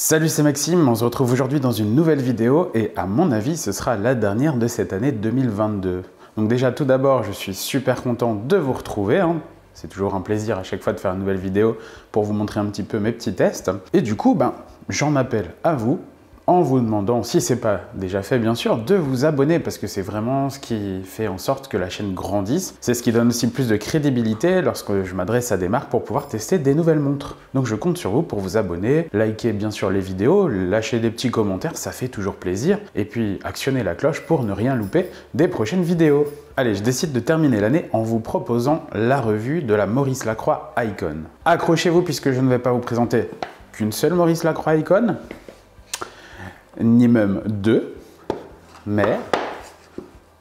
Salut, c'est Maxime, on se retrouve aujourd'hui dans une nouvelle vidéo et à mon avis ce sera la dernière de cette année 2022. Donc déjà tout d'abord je suis super content de vous retrouver, C'est toujours un plaisir à chaque fois de faire une nouvelle vidéo pour vous montrer un petit peu mes petits tests. Et du coup j'en appelle à vous en vous demandant, si ce n'est pas déjà fait bien sûr, de vous abonner parce que c'est vraiment ce qui fait en sorte que la chaîne grandisse. C'est ce qui donne aussi plus de crédibilité lorsque je m'adresse à des marques pour pouvoir tester des nouvelles montres. Donc je compte sur vous pour vous abonner, liker bien sûr les vidéos, lâcher des petits commentaires, ça fait toujours plaisir. Et puis actionner la cloche pour ne rien louper des prochaines vidéos. Allez, je décide de terminer l'année en vous proposant la revue de la Maurice Lacroix Icon. Accrochez-vous puisque je ne vais pas vous présenter qu'une seule Maurice Lacroix Icon, ni même deux, mais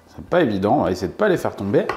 c'est pas évident, on va essayer de pas les faire tomber,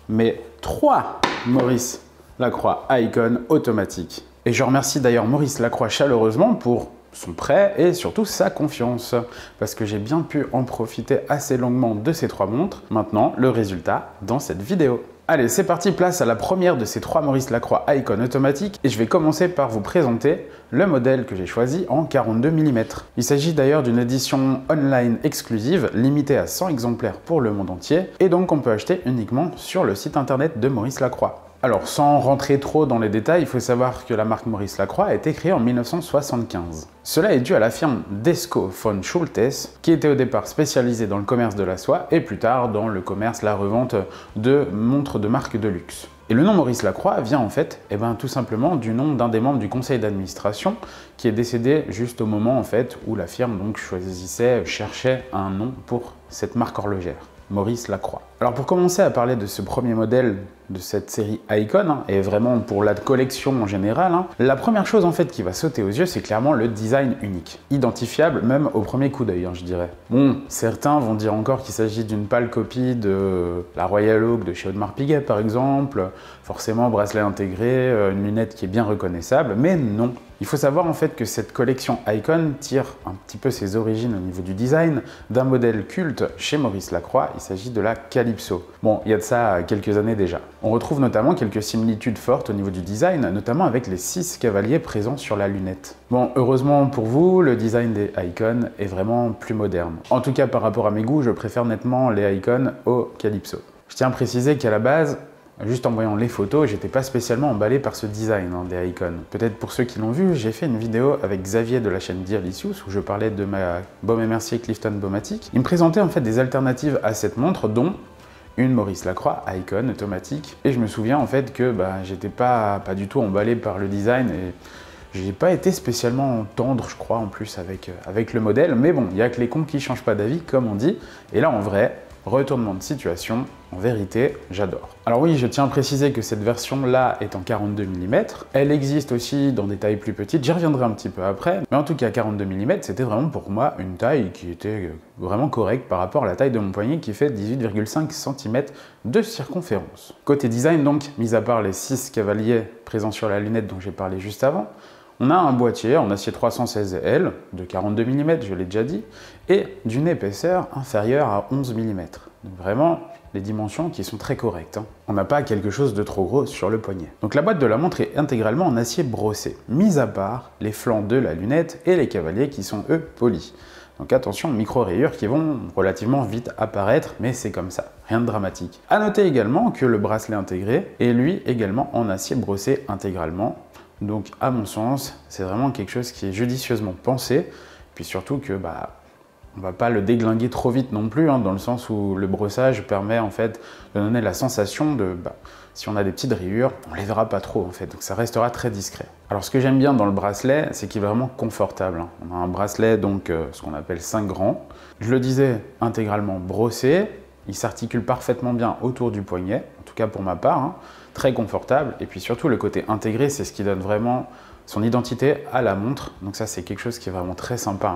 mais 3 Maurice Lacroix Icon automatiques. Et je remercie d'ailleurs Maurice Lacroix chaleureusement pour son prêt et surtout sa confiance, parce que j'ai bien pu en profiter assez longuement de ces 3 montres. Maintenant, le résultat dans cette vidéo. Allez, c'est parti, place à la première de ces 3 Maurice Lacroix Icon automatiques et je vais commencer par vous présenter le modèle que j'ai choisi en 42 mm. Il s'agit d'ailleurs d'une édition online exclusive limitée à 100 exemplaires pour le monde entier et donc on peut acheter uniquement sur le site internet de Maurice Lacroix. Alors sans rentrer trop dans les détails, il faut savoir que la marque Maurice Lacroix a été créée en 1975. Cela est dû à la firme Desco von Schultes, qui était au départ spécialisée dans le commerce de la soie et plus tard dans le commerce, la revente de montres de marque de luxe. Et le nom Maurice Lacroix vient en fait tout simplement du nom d'un des membres du conseil d'administration qui est décédé juste au moment où la firme donc cherchait un nom pour cette marque horlogère. Maurice Lacroix. Alors pour commencer à parler de ce premier modèle de cette série Icon, et vraiment pour la collection en général, la première chose en fait qui va sauter aux yeux, c'est clairement le design unique. Identifiable même au premier coup d'œil, je dirais. Bon, certains vont dire encore qu'il s'agit d'une pâle copie de la Royal Oak de chez Audemars Piguet par exemple, forcément bracelet intégré, une lunette qui est bien reconnaissable, mais non. Il faut savoir en fait que cette collection Icon tire un petit peu ses origines au niveau du design d'un modèle culte chez Maurice Lacroix, il s'agit de la Calypso. Bon, il y a de ça quelques années déjà. On retrouve notamment quelques similitudes fortes au niveau du design, notamment avec les 6 cavaliers présents sur la lunette. Bon, heureusement pour vous, le design des Icon est vraiment plus moderne. En tout cas, par rapport à mes goûts, je préfère nettement les Icon au Calypso. Je tiens à préciser qu'à la base, juste en voyant les photos, j'étais pas spécialement emballé par ce design des Icon. Peut-être pour ceux qui l'ont vu, j'ai fait une vidéo avec Xavier de la chaîne Dearlicious où je parlais de ma Baume & Mercier Clifton Baumatic. Il me présentait en fait des alternatives à cette montre, dont une Maurice Lacroix Icon automatique. Et je me souviens en fait que j'étais pas du tout emballé par le design et j'ai pas été spécialement tendre, je crois, en plus avec le modèle. Mais bon, il n'y a que les cons qui changent pas d'avis, comme on dit. Et là, en vrai, retournement de situation, en vérité, j'adore. Alors oui, je tiens à préciser que cette version-là est en 42 mm. Elle existe aussi dans des tailles plus petites, j'y reviendrai un petit peu après. Mais en tout cas, 42 mm, c'était vraiment pour moi une taille qui était vraiment correcte par rapport à la taille de mon poignet qui fait 18,5 cm de circonférence. Côté design donc, mis à part les 6 cavaliers présents sur la lunette dont j'ai parlé juste avant, on a un boîtier en acier 316L de 42 mm, je l'ai déjà dit, et d'une épaisseur inférieure à 11 mm. Donc vraiment, les dimensions qui sont très correctes. On n'a pas quelque chose de trop gros sur le poignet. Donc la boîte de la montre est intégralement en acier brossé, mis à part les flancs de la lunette et les cavaliers qui sont eux polis. Donc attention, micro-rayures qui vont relativement vite apparaître, mais c'est comme ça, rien de dramatique. A noter également que le bracelet intégré est lui également en acier brossé intégralement. Donc à mon sens, c'est vraiment quelque chose qui est judicieusement pensé, puis surtout que on va pas le déglinguer trop vite non plus, dans le sens où le brossage permet en fait de donner la sensation de, si on a des petites rayures, on les verra pas trop en fait, donc ça restera très discret. Alors ce que j'aime bien dans le bracelet, c'est qu'il est vraiment confortable. On a un bracelet donc ce qu'on appelle 5 grands. Je le disais, intégralement brossé, il s'articule parfaitement bien autour du poignet, en tout cas pour ma part, très confortable, et puis surtout le côté intégré, c'est ce qui donne vraiment son identité à la montre, donc ça c'est quelque chose qui est vraiment très sympa,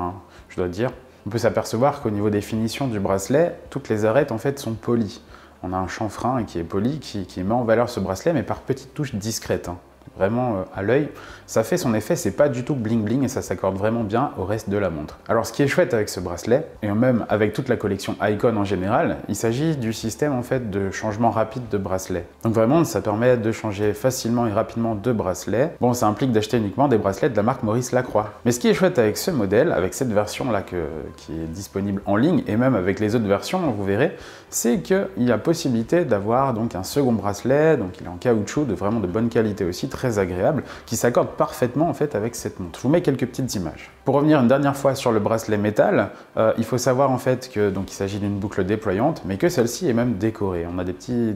je dois dire. On peut s'apercevoir qu'au niveau des finitions du bracelet, toutes les arêtes en fait sont polies. On a un chanfrein qui est poli, qui met en valeur ce bracelet, mais par petites touches discrètes. vraiment à l'œil, ça fait son effet, c'est pas du tout bling bling et ça s'accorde vraiment bien au reste de la montre. Alors ce qui est chouette avec ce bracelet, et même avec toute la collection Icon en général, il s'agit du système en fait de changement rapide de bracelet. Donc vraiment ça permet de changer facilement et rapidement de bracelet. Bon, ça implique d'acheter uniquement des bracelets de la marque Maurice Lacroix. Mais ce qui est chouette avec ce modèle, avec cette version là qui est disponible en ligne, et même avec les autres versions, vous verrez, c'est qu'il y a possibilité d'avoir donc un second bracelet, donc il est en caoutchouc, de vraiment de bonne qualité aussi, très agréable, qui s'accorde parfaitement en fait avec cette montre. Je vous mets quelques petites images. Pour revenir une dernière fois sur le bracelet métal, il faut savoir en fait que donc il s'agit d'une boucle déployante, mais que celle-ci est même décorée. On a des petits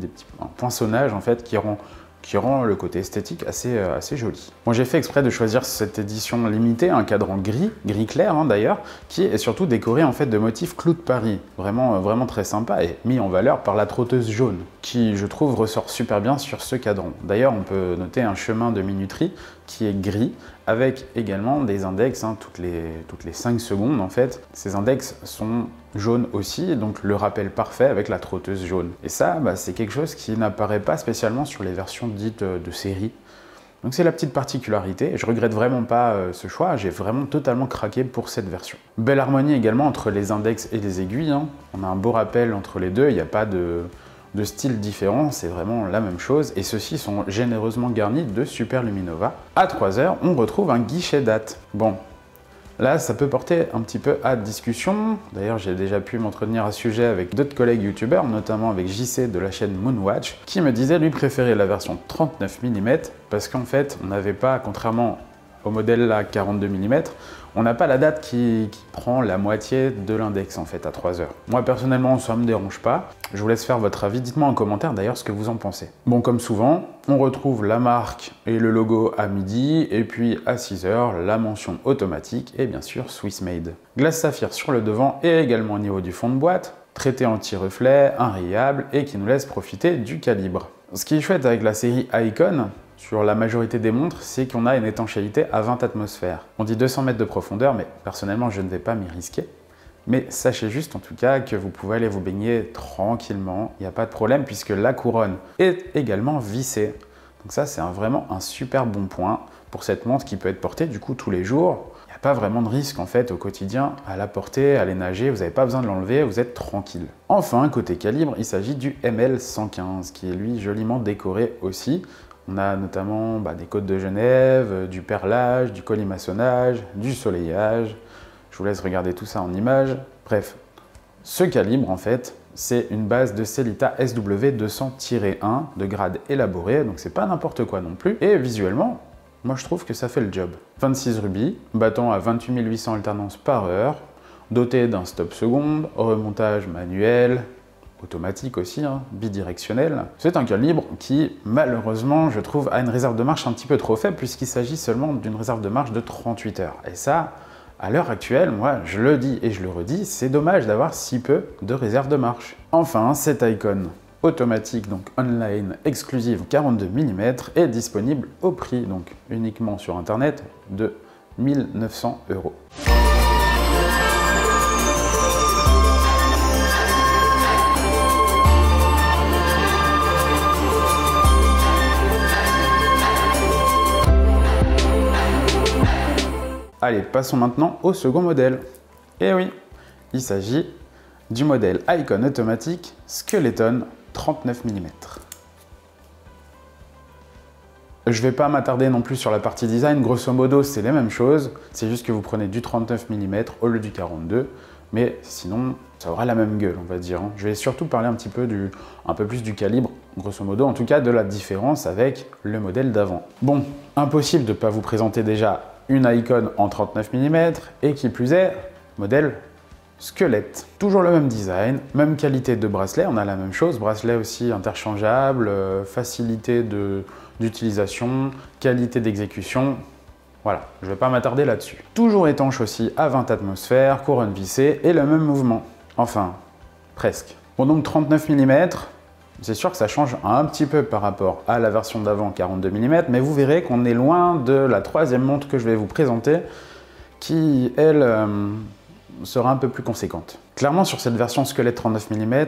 poinçonnages en fait qui rend le côté esthétique assez joli. Bon, j'ai fait exprès de choisir cette édition limitée, un cadran gris clair d'ailleurs, qui est surtout décoré en fait de motifs clous de Paris, vraiment très sympa et mis en valeur par la trotteuse jaune, qui je trouve ressort super bien sur ce cadran. D'ailleurs, on peut noter un chemin de minuterie qui est gris, avec également des index toutes les 5 secondes en fait. Ces index sont jaunes aussi, donc le rappel parfait avec la trotteuse jaune. Et ça, c'est quelque chose qui n'apparaît pas spécialement sur les versions dites de série. Donc c'est la petite particularité, je regrette vraiment pas ce choix, j'ai vraiment totalement craqué pour cette version. Belle harmonie également entre les index et les aiguilles, on a un beau rappel entre les deux, il n'y a pas de style différent, c'est vraiment la même chose, et ceux-ci sont généreusement garnis de Super Luminova. À 3h, on retrouve un guichet date. Bon, là, ça peut porter un petit peu à discussion. D'ailleurs, j'ai déjà pu m'entretenir à ce sujet avec d'autres collègues youtubeurs, notamment avec JC de la chaîne Moonwatch, qui me disait lui préférer la version 39 mm parce qu'en fait, on n'avait pas, contrairement au modèle là 42 mm, on n'a pas la date qui prend la moitié de l'index en fait à 3h. Moi personnellement, ça ne me dérange pas. Je vous laisse faire votre avis, dites-moi en commentaire d'ailleurs ce que vous en pensez. Bon, comme souvent, on retrouve la marque et le logo à midi, et puis à 6h, la mention automatique et bien sûr Swiss Made. Glace saphir sur le devant et également au niveau du fond de boîte, traité anti-reflet, inrayable et qui nous laisse profiter du calibre. Ce qui est chouette avec la série Icon, sur la majorité des montres, c'est qu'on a une étanchéité à 20 atmosphères. On dit 200 mètres de profondeur, mais personnellement, je ne vais pas m'y risquer. Mais sachez juste en tout cas que vous pouvez aller vous baigner tranquillement, il n'y a pas de problème puisque la couronne est également vissée. Donc ça, c'est vraiment un super bon point pour cette montre qui peut être portée du coup tous les jours. Il n'y a pas vraiment de risque en fait au quotidien à la porter, à aller nager, vous n'avez pas besoin de l'enlever, vous êtes tranquille. Enfin, côté calibre, il s'agit du ML115 qui est lui joliment décoré aussi. On a notamment des côtes de Genève, du perlage, du colimaçonnage, du soleillage. Je vous laisse regarder tout ça en images. Bref, ce calibre en fait, c'est une base de Sellita SW200-1 de grade élaboré, donc c'est pas n'importe quoi non plus. Et visuellement, moi je trouve que ça fait le job. 26 rubis, battant à 28 800 alternances par heure, doté d'un stop seconde, remontage manuel, automatique aussi, bidirectionnel. C'est un calibre qui, malheureusement, je trouve, a une réserve de marche un petit peu trop faible puisqu'il s'agit seulement d'une réserve de marche de 38 heures. Et ça, à l'heure actuelle, moi, je le dis et je le redis, c'est dommage d'avoir si peu de réserve de marche. Enfin, cette Icon automatique, donc online, exclusive 42 mm, est disponible au prix, donc uniquement sur Internet, de 1 900 €. Allez, passons maintenant au second modèle. Et oui, il s'agit du modèle Icon automatique Skeleton 39 mm. Je ne vais pas m'attarder non plus sur la partie design, grosso modo c'est les mêmes choses, c'est juste que vous prenez du 39 mm au lieu du 42, mais sinon ça aura la même gueule on va dire. Je vais surtout parler un petit peu un peu plus du calibre, grosso modo, en tout cas de la différence avec le modèle d'avant. Bon, impossible de ne pas vous présenter déjà une Icon en 39 mm et qui plus est, modèle squelette. Toujours le même design, même qualité de bracelet, on a la même chose, bracelet aussi interchangeable, facilité d'utilisation, qualité d'exécution. Voilà, je ne vais pas m'attarder là-dessus. Toujours étanche aussi à 20 atmosphères, couronne vissée et le même mouvement. Enfin, presque. Bon, donc 39 mm, c'est sûr que ça change un petit peu par rapport à la version d'avant 42 mm, mais vous verrez qu'on est loin de la troisième montre que je vais vous présenter, qui, elle, sera un peu plus conséquente. Clairement, sur cette version squelette 39 mm,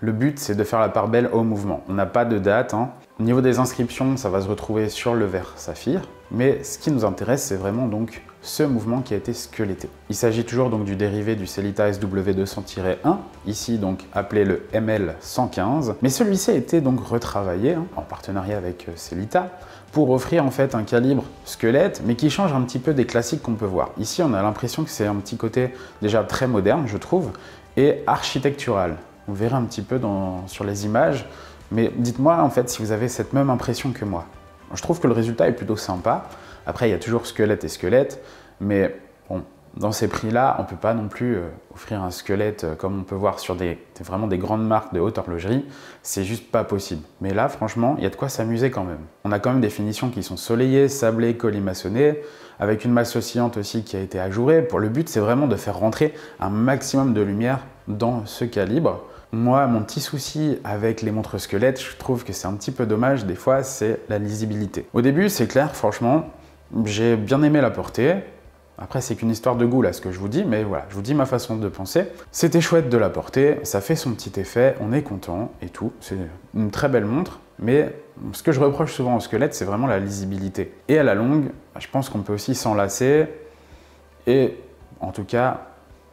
Le but, c'est de faire la part belle au mouvement. On n'a pas de date, hein. Au niveau des inscriptions, ça va se retrouver sur le verre saphir. Mais ce qui nous intéresse, c'est vraiment donc ce mouvement qui a été squeletté. Il s'agit toujours donc du dérivé du Sellita SW200-1, ici donc appelé le ML115. Mais celui-ci a été donc retravaillé, hein, en partenariat avec Sellita, pour offrir en fait un calibre squelette, mais qui change un petit peu des classiques qu'on peut voir. Ici, on a l'impression que c'est un petit côté déjà très moderne, je trouve, et architectural. Vous verrez un petit peu sur les images, mais dites-moi en fait si vous avez cette même impression que moi. Je trouve que le résultat est plutôt sympa. Après, il y a toujours squelette et squelette, mais bon, dans ces prix-là, on ne peut pas non plus offrir un squelette comme on peut voir sur vraiment des grandes marques de haute horlogerie. C'est juste pas possible. Mais là, franchement, il y a de quoi s'amuser quand même. On a quand même des finitions qui sont soleillées, sablées, colimaçonnées, avec une masse oscillante aussi qui a été ajourée. Le but, c'est vraiment de faire rentrer un maximum de lumière dans ce calibre. Moi, mon petit souci avec les montres squelettes, je trouve que c'est un petit peu dommage, des fois, c'est la lisibilité. Au début, c'est clair, franchement, j'ai bien aimé la porter. Après, c'est qu'une histoire de goût, là, ce que je vous dis, mais voilà, je vous dis ma façon de penser. C'était chouette de la porter, ça fait son petit effet, on est content et tout. C'est une très belle montre, mais ce que je reproche souvent au squelette, c'est vraiment la lisibilité. Et à la longue, je pense qu'on peut aussi s'en lasser, et en tout cas,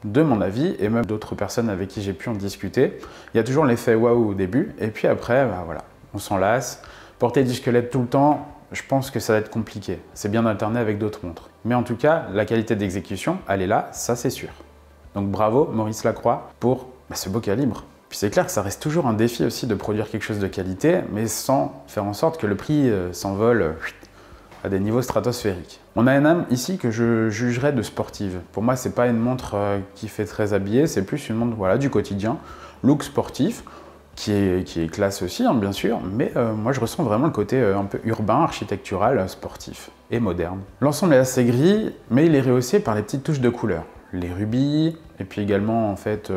de mon avis, et même d'autres personnes avec qui j'ai pu en discuter, il y a toujours l'effet waouh au début, et puis après, bah voilà, on s'en lasse. Porter du squelette tout le temps, je pense que ça va être compliqué. C'est bien d'alterner avec d'autres montres. Mais en tout cas, la qualité d'exécution, elle est là, ça c'est sûr. Donc bravo Maurice Lacroix pour ce beau calibre. Puis c'est clair que ça reste toujours un défi aussi de produire quelque chose de qualité, mais sans faire en sorte que le prix s'envole à des niveaux stratosphériques. On a une âme ici que je jugerais de sportive. Pour moi, c'est pas une montre qui fait très habillée, c'est plus une montre voilà, du quotidien, look sportif, qui est classe aussi, hein, bien sûr, mais moi je ressens vraiment le côté un peu urbain, architectural, sportif et moderne. L'ensemble est assez gris, mais il est rehaussé par les petites touches de couleur. Les rubis, et puis également en fait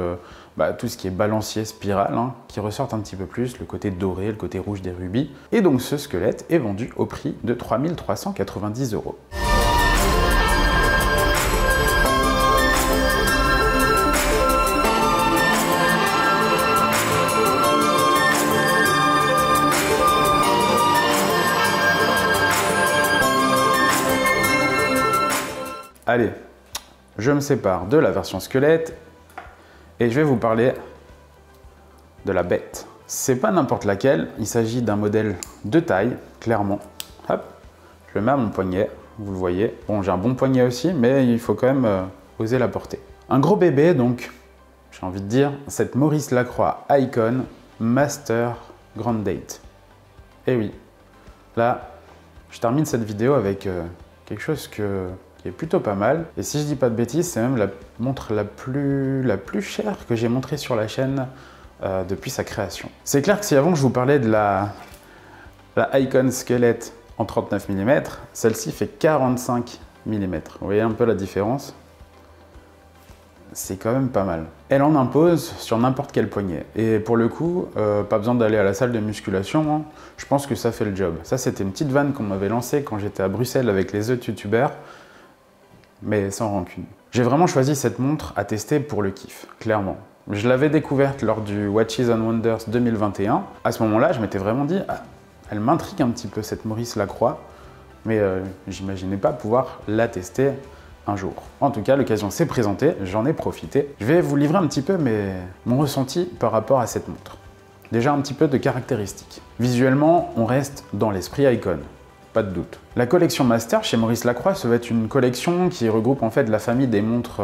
tout ce qui est balancier, spirale, hein, qui ressortent un petit peu plus, le côté doré, le côté rouge des rubis. Et donc ce squelette est vendu au prix de 3 390 €. Allez, je me sépare de la version squelette et je vais vous parler de la bête. C'est pas n'importe laquelle, il s'agit d'un modèle de taille, clairement. Hop, je le mets à mon poignet, vous le voyez. Bon, j'ai un bon poignet aussi, mais il faut quand même oser la porter. Un gros bébé, donc, j'ai envie de dire, cette Maurice Lacroix Icon Master Grand Date. Et oui, là, je termine cette vidéo avec quelque chose qui est plutôt pas mal. Et si je dis pas de bêtises, c'est même la montre la plus chère que j'ai montrée sur la chaîne depuis sa création. C'est clair que si avant je vous parlais de la Icon Squelette en 39 mm, celle-ci fait 45 mm. Vous voyez un peu la différence? C'est quand même pas mal. Elle en impose sur n'importe quel poignet. Et pour le coup, pas besoin d'aller à la salle de musculation, hein. Je pense que ça fait le job. Ça, c'était une petite vanne qu'on m'avait lancée quand j'étais à Bruxelles avec les autres youtubeurs, mais sans rancune. J'ai vraiment choisi cette montre à tester pour le kiff, clairement. Je l'avais découverte lors du Watches and Wonders 2021. À ce moment-là, je m'étais vraiment dit, ah, elle m'intrigue un petit peu cette Maurice Lacroix, mais j'imaginais pas pouvoir la tester un jour. En tout cas, l'occasion s'est présentée, j'en ai profité. Je vais vous livrer un petit peu mon ressenti par rapport à cette montre. Déjà un petit peu de caractéristiques. Visuellement, on reste dans l'esprit Icon, pas de doute. La collection Master chez Maurice Lacroix, ça va être une collection qui regroupe en fait la famille des montres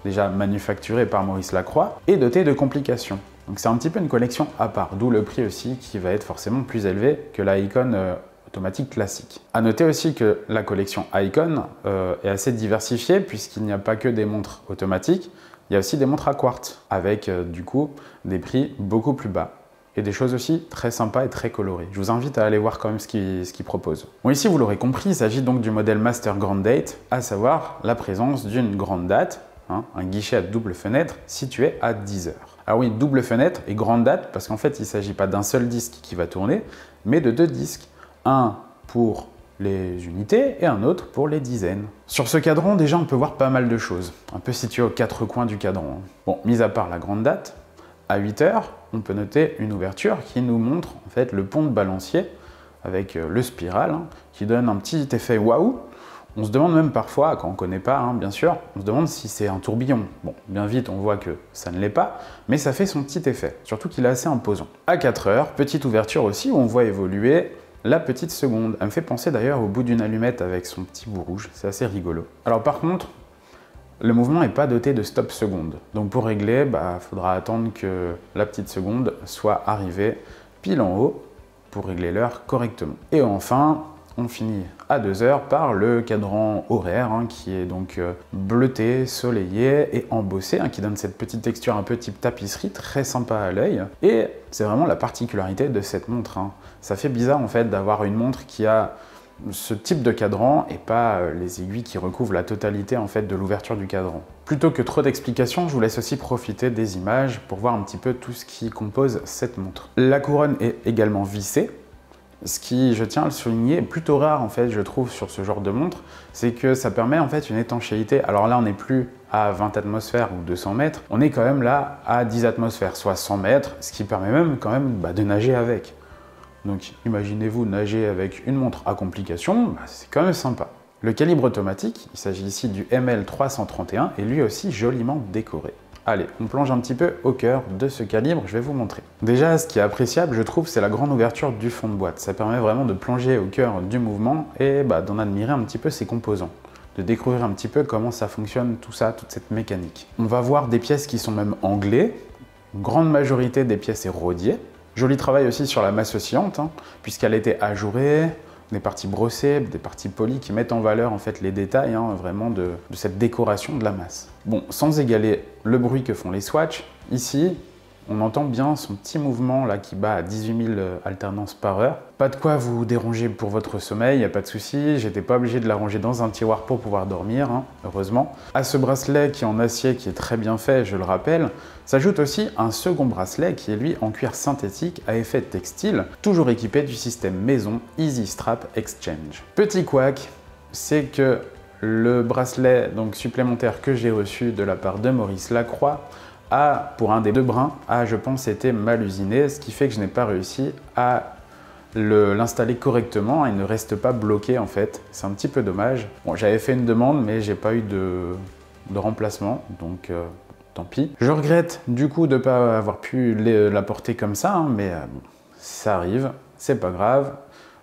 déjà manufacturées par Maurice Lacroix et dotées de complications. Donc c'est un petit peu une collection à part, d'où le prix aussi qui va être forcément plus élevé que la Icon automatique classique. A noter aussi que la collection Icon est assez diversifiée puisqu'il n'y a pas que des montres automatiques, il y a aussi des montres à quartz avec du coup des prix beaucoup plus bas. Et des choses aussi très sympas et très colorées. Je vous invite à aller voir quand même ce qu'ils proposent. Bon, ici, vous l'aurez compris, il s'agit donc du modèle Master Grand Date, à savoir la présence d'une grande date, hein, un guichet à double fenêtre situé à 10 heures. Alors oui, double fenêtre et grande date, parce qu'en fait, il ne s'agit pas d'un seul disque qui va tourner, mais de deux disques. Un pour les unités et un autre pour les dizaines. Sur ce cadran, déjà, on peut voir pas mal de choses, un peu situé aux quatre coins du cadran. Bon, mis à part la grande date, À 8 heures, on peut noter une ouverture qui nous montre en fait le pont de balancier avec le spiral, hein, qui donne un petit effet waouh. On se demande même parfois, quand on ne connaît pas, hein, bien sûr, on se demande si c'est un tourbillon. Bon, bien vite, on voit que ça ne l'est pas, mais ça fait son petit effet, surtout qu'il est assez imposant. À 4 heures, petite ouverture aussi, où on voit évoluer la petite seconde. Elle me fait penser d'ailleurs au bout d'une allumette avec son petit bout rouge, c'est assez rigolo. Alors par contre, le mouvement n'est pas doté de stop seconde. Donc pour régler, faudra attendre que la petite seconde soit arrivée pile en haut pour régler l'heure correctement. Et enfin, on finit à 2 heures par le cadran horaire, hein, qui est donc bleuté, soleillé et embossé, hein, qui donne cette petite texture un peu type tapisserie, très sympa à l'œil. Et c'est vraiment la particularité de cette montre, hein. Ça fait bizarre en fait d'avoir une montre qui a ce type de cadran et pas les aiguilles qui recouvrent la totalité en fait de l'ouverture du cadran. Plutôt que trop d'explications, je vous laisse aussi profiter des images pour voir un petit peu tout ce qui compose cette montre. La couronne est également vissée, ce qui, je tiens à le souligner, est plutôt rare en fait, je trouve, sur ce genre de montre, c'est que ça permet en fait une étanchéité. Alors là, on n'est plus à 20 atmosphères ou 200 mètres, on est quand même là à 10 atmosphères, soit 100 mètres, ce qui permet même quand même de nager avec. Donc imaginez-vous nager avec une montre à complication, c'est quand même sympa. Le calibre automatique, il s'agit ici du ML331, est lui aussi joliment décoré. Allez, on plonge un petit peu au cœur de ce calibre, je vais vous montrer. Déjà, ce qui est appréciable, je trouve, c'est la grande ouverture du fond de boîte. Ça permet vraiment de plonger au cœur du mouvement et d'en admirer un petit peu ses composants, de découvrir un petit peu comment ça fonctionne, tout ça, toute cette mécanique. On va voir des pièces qui sont même anglais, une grande majorité des pièces est rodier. Joli travail aussi sur la masse oscillante, hein, puisqu'elle a été ajourée, des parties brossées, des parties polies qui mettent en valeur en fait les détails, hein, vraiment de cette décoration de la masse. Bon, sans égaler le bruit que font les swatchs, ici, on entend bien son petit mouvement là qui bat à 18 000 alternances par heure. Pas de quoi vous déranger pour votre sommeil, il n'y a pas de souci. J'étais pas obligé de la ranger dans un tiroir pour pouvoir dormir, hein, heureusement. À ce bracelet qui est en acier, qui est très bien fait, je le rappelle, s'ajoute aussi un second bracelet qui est lui en cuir synthétique à effet textile, toujours équipé du système maison Easy Strap Exchange. Petit couac, c'est que le bracelet donc supplémentaire que j'ai reçu de la part de Maurice Lacroix pour un des deux brins, je pense, été mal usiné, ce qui fait que je n'ai pas réussi à l'installer correctement. Il ne reste pas bloqué en fait, c'est un petit peu dommage. Bon, j'avais fait une demande mais j'ai pas eu de remplacement, donc tant pis. Je regrette du coup de ne pas avoir pu la porter comme ça, hein, mais ça arrive, c'est pas grave.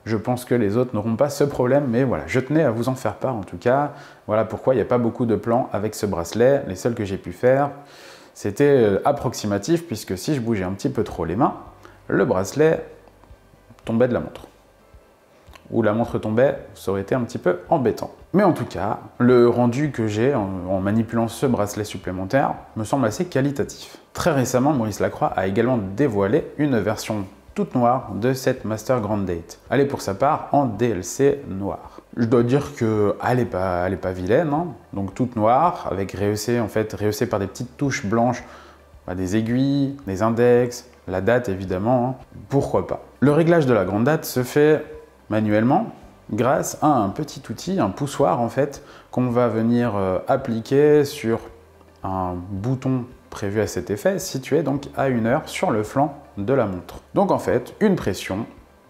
Je pense que les autres n'auront pas ce problème, mais voilà, je tenais à vous en faire part en tout cas. Voilà pourquoi il n'y a pas beaucoup de plans avec ce bracelet. Les seuls que j'ai pu faire, c'était approximatif, puisque si je bougeais un petit peu trop les mains, le bracelet tombait de la montre. Ou la montre tombait, ça aurait été un petit peu embêtant. Mais en tout cas, le rendu que j'ai en manipulant ce bracelet supplémentaire me semble assez qualitatif. Très récemment, Maurice Lacroix a également dévoilé une version toute noire de cette Master Grand Date. Elle est pour sa part en DLC noir. Je dois dire qu'elle n'est pas vilaine, hein. Donc toute noire, avec rehaussée par des petites touches blanches, des aiguilles, des index, la date évidemment, hein. Pourquoi pas. Le réglage de la grande date se fait manuellement grâce à un petit outil, un poussoir en fait, qu'on va venir appliquer sur un bouton prévu à cet effet, situé donc à 1 heure sur le flanc de la montre. Donc en fait, une pression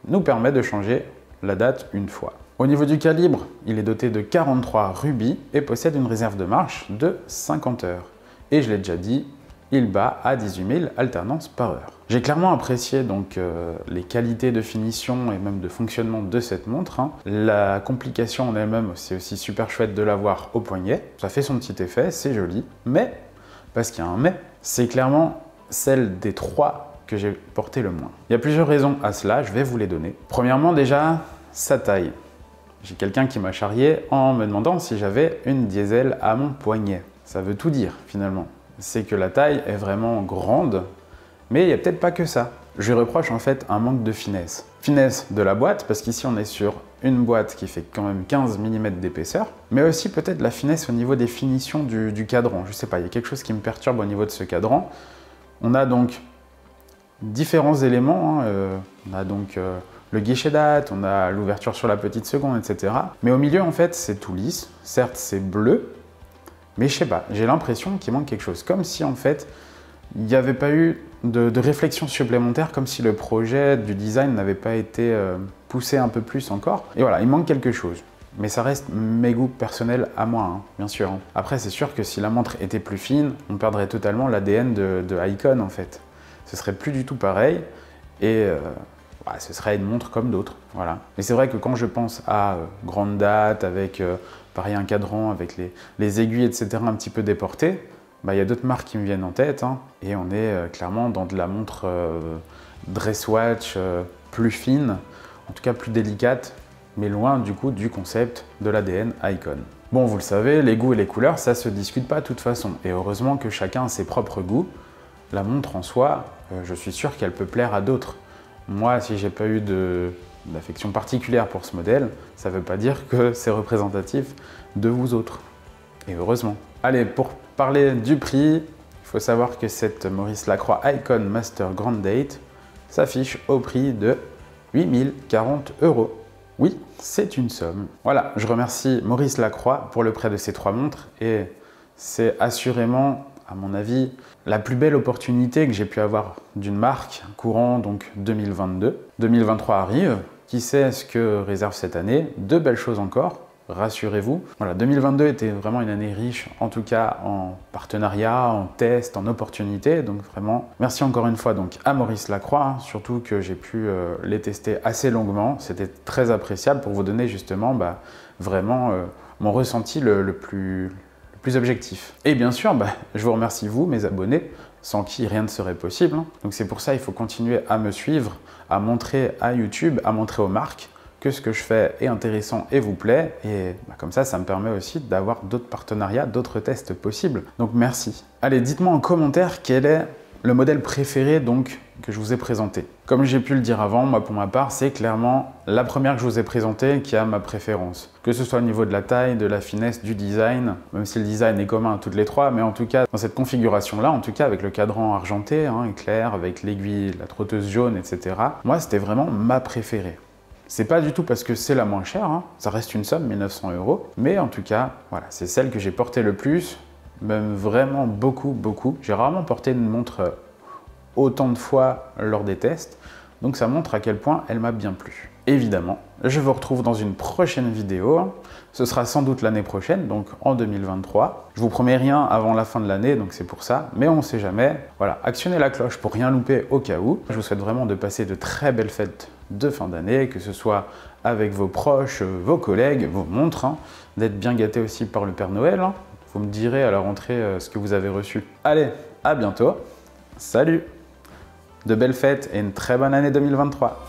nous permet de changer la date une fois. Au niveau du calibre, il est doté de 43 rubis et possède une réserve de marche de 50 heures. Et je l'ai déjà dit, il bat à 18 000 alternances par heure. J'ai clairement apprécié donc les qualités de finition et même de fonctionnement de cette montre, hein. La complication en elle-même, c'est aussi super chouette de l'avoir au poignet. Ça fait son petit effet, c'est joli, mais, parce qu'il y a un mais, c'est clairement celle des 3 que j'ai porté le moins. Il y a plusieurs raisons à cela, je vais vous les donner. Premièrement déjà, sa taille. J'ai quelqu'un qui m'a charrié en me demandant si j'avais une diesel à mon poignet. Ça veut tout dire finalement. C'est que la taille est vraiment grande, mais il n'y a peut-être pas que ça. Je lui reproche en fait un manque de finesse. Finesse de la boîte, parce qu'ici on est sur une boîte qui fait quand même 15 mm d'épaisseur, mais aussi peut-être la finesse au niveau des finitions du cadran. Je sais pas, il y a quelque chose qui me perturbe au niveau de ce cadran. On a donc différents éléments, hein. On a donc le guichet date, on a l'ouverture sur la petite seconde, etc. Mais au milieu, en fait, c'est tout lisse. Certes, c'est bleu, mais je sais pas, j'ai l'impression qu'il manque quelque chose. Comme si, en fait, il n'y avait pas eu de réflexion supplémentaire, comme si le projet du design n'avait pas été poussé un peu plus encore. Et voilà, il manque quelque chose. Mais ça reste mes goûts personnels à moi, hein, bien sûr. Hein. Après, c'est sûr que si la montre était plus fine, on perdrait totalement l'ADN de Icon, en fait. Ce serait plus du tout pareil, et ce serait une montre comme d'autres, voilà. Mais c'est vrai que quand je pense à grande date, avec pareil un cadran, avec les aiguilles, etc., un petit peu déportées, il y a d'autres marques qui me viennent en tête, hein, et on est clairement dans de la montre dress watch plus fine, en tout cas plus délicate, mais loin du coup du concept de l'ADN Icon. Bon, vous le savez, les goûts et les couleurs, ça se discute pas de toute façon, et heureusement que chacun a ses propres goûts. La montre en soi, je suis sûr qu'elle peut plaire à d'autres. Moi, si j'ai pas eu d'affection particulière pour ce modèle, ça veut pas dire que c'est représentatif de vous autres. Et heureusement. Allez, pour parler du prix, il faut savoir que cette Maurice Lacroix Icon Master Grand Date s'affiche au prix de 8040 €. Oui, c'est une somme. Voilà, je remercie Maurice Lacroix pour le prêt de ces 3 montres et c'est assurément, à mon avis, la plus belle opportunité que j'ai pu avoir d'une marque courant donc 2022. 2023 arrive, qui sait ce que réserve cette année, de belles choses encore, rassurez-vous. Voilà, 2022 était vraiment une année riche, en tout cas en partenariat, en tests, en opportunités, donc vraiment merci encore une fois donc à Maurice Lacroix, hein, surtout que j'ai pu les tester assez longuement, c'était très appréciable pour vous donner justement vraiment mon ressenti le plus objectif. Et bien sûr, je vous remercie vous, mes abonnés, sans qui rien ne serait possible. Hein. Donc c'est pour ça qu'il faut continuer à me suivre, à montrer à YouTube, à montrer aux marques que ce que je fais est intéressant et vous plaît. Et comme ça me permet aussi d'avoir d'autres partenariats, d'autres tests possibles. Donc merci. Allez, dites-moi en commentaire quel est le modèle préféré donc que je vous ai présenté. Comme j'ai pu le dire avant, moi pour ma part, c'est clairement la première que je vous ai présentée qui a ma préférence. Que ce soit au niveau de la taille, de la finesse, du design, même si le design est commun à toutes les trois, mais en tout cas dans cette configuration-là, en tout cas avec le cadran argenté, hein, clair, avec l'aiguille, la trotteuse jaune, etc. Moi, c'était vraiment ma préférée. C'est pas du tout parce que c'est la moins chère, hein. Ça reste une somme, 1900 €, mais en tout cas, voilà, c'est celle que j'ai portée le plus, même vraiment beaucoup. J'ai rarement porté une montre autant de fois lors des tests, donc ça montre à quel point elle m'a bien plu. Évidemment, je vous retrouve dans une prochaine vidéo, ce sera sans doute l'année prochaine, donc en 2023. Je vous promets rien avant la fin de l'année, donc c'est pour ça, mais on ne sait jamais. Voilà, actionnez la cloche pour rien louper au cas où. Je vous souhaite vraiment de passer de très belles fêtes de fin d'année, que ce soit avec vos proches, vos collègues, vos montres, hein, d'être bien gâtés aussi par le Père Noël. Hein. Vous me direz à la rentrée ce que vous avez reçu. Allez, à bientôt, salut! De belles fêtes et une très bonne année 2023.